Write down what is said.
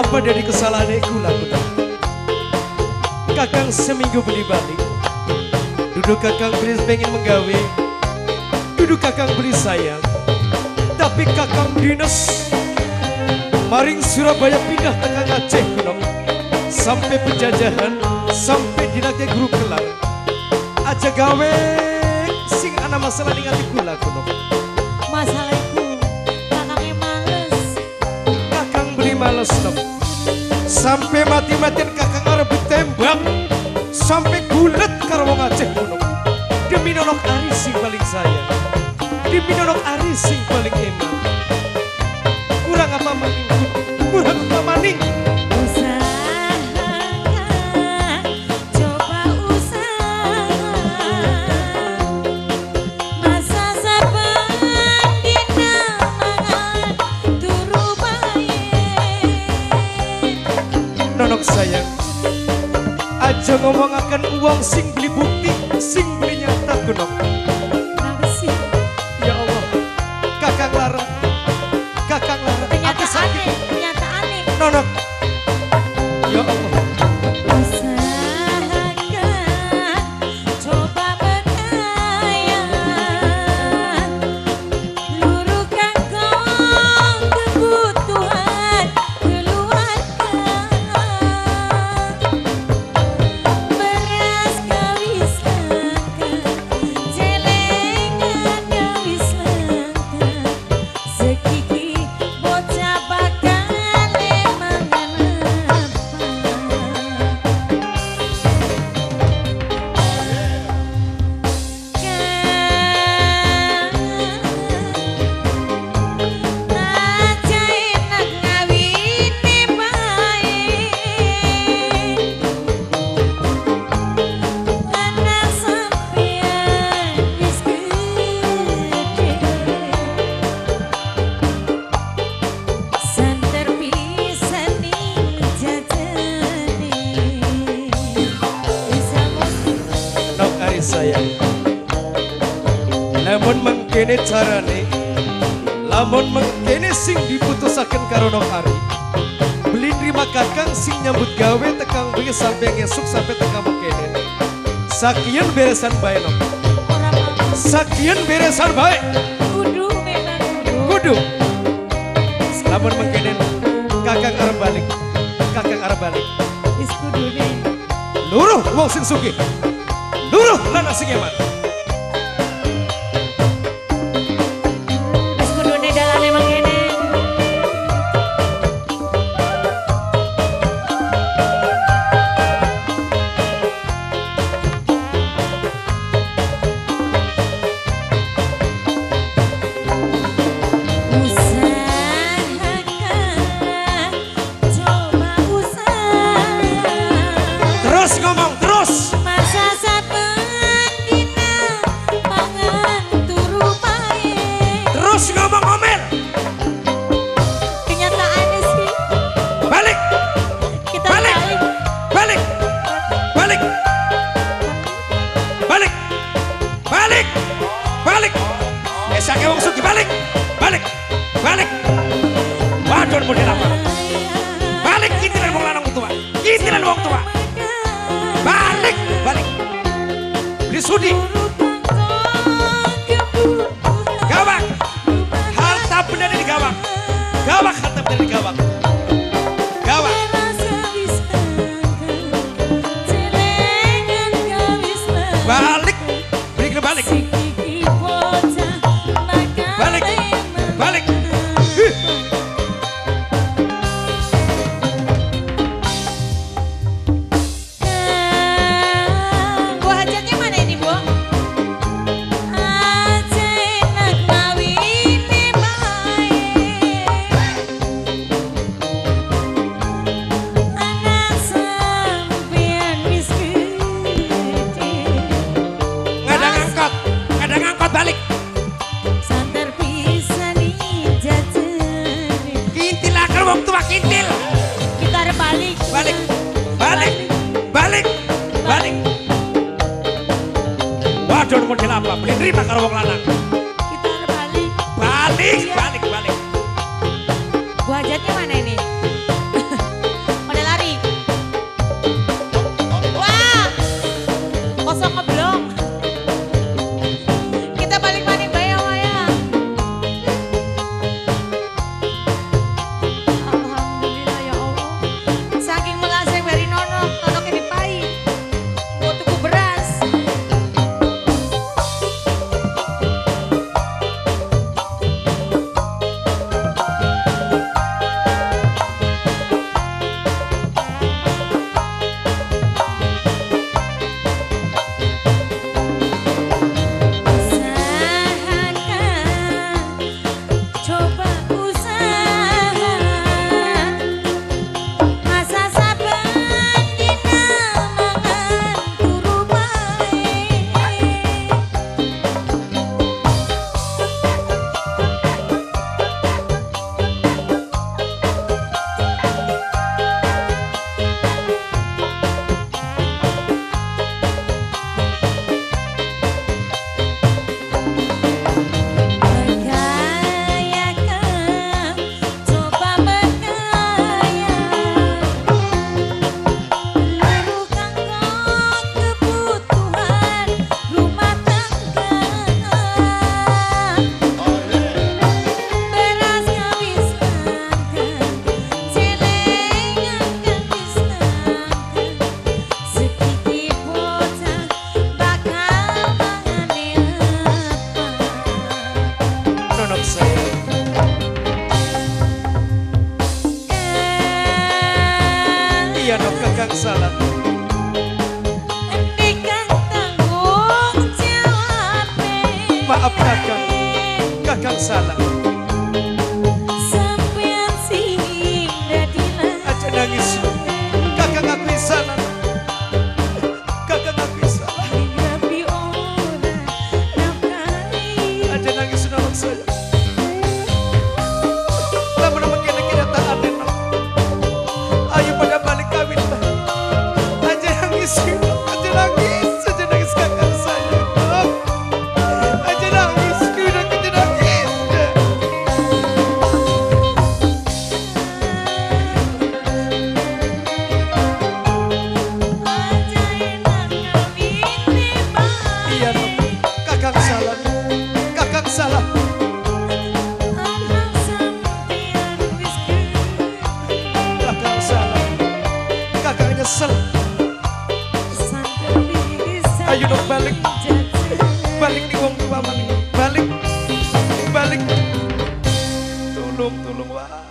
Apa dari kesalahan aku lakukan? Kakang seminggu beli balik. Duduk kakang beli pengen menggawe. Duduk kakang beli sayang. Tapi kakang dinas maring Surabaya pindah tekan Aceh kuno. Sampai penjajahan, sampai dinake guru kelar. Aja gawe sing ana masalah ning ati kula kuno. Masalahku kakangnya males. Kakang beli males nom. Sampai mati-matian kakang arep ditembak. Sampai gulet karo wong Aceh kuno. Demi nolok Ari sing paling sayang. Demi nolok Ari sing paling eman. Kurang apa maning? Kurang apa maning? Sayang, aja ngomong akan uang sing beli bukti, sing beli nyata gunung. Kenapa sih? Ya Allah, kakang larang, aku sakit. Kenyataan nih. Nonok, ya Allah. Sayang, lamun mengkene carane, lamun mengkene sing diputusaken karo Nok Ari. Beli terima kakang sing nyambut gawe tekang bengi sampai ngesuk sampai tekang mengkene. Sakian beresan bae Nok. Sakian beresan bae. Kudu memang kudu. Lamun mengkene kakang arep balik, kakang arep balik. Wis kudune. Luruh wong sing sugih. Luruh lan sing eman. Wis kudune dalane mangkene. Terus ngomong terus. Masa terus ngomong ngomel. Kenyataannya sih balik. Kita balik. Balik. Balik. Balik. Balik. Balik. Esake wong sugih balik. Balik. Balik. Wadon model apa? Balik kintilan wong lanang tua. Kintilan wong tua. Balik. Balik. Beli sudi. Gawang. Harta benda di gawang. Gawang harta benda di gawang. Gawang. Balik. Balik balik. Balik. Balik. Buah hajatnya mana ini, Bu? Balik. Santer bisa nih jajan. Kintil akal wong tua kintil. Kita harus balik. Balik. Balik. Balik. Balik. Wadon model apa? Beli terima karo wong lanang. Kita harus balik. Balik. Balik. Balik. Buah hajatnya mana ini? Iya dong kakang salah. Endekang tanggung jawab. Maaf kakang, kakang salah. Sampean sing dadilah. Aja nangis, kakang akui salah. Kakang akui salah. Tapi ora nafkahi. Aja nangis nawang saya. Lamun mengene kenyataan no. Ayo pada balik kawin lah. Aja nangis, aja nangis kakang saya. Aja nangis, udah aja nangis. Aja enak ngawini Iya dong, kakang salah. Kakang salah. anak sampean wis Kakang salah. Kakang nyesel. santer bisa. Ayo dong balik. Balik nih wong tua balik. Balik. Tolong wah.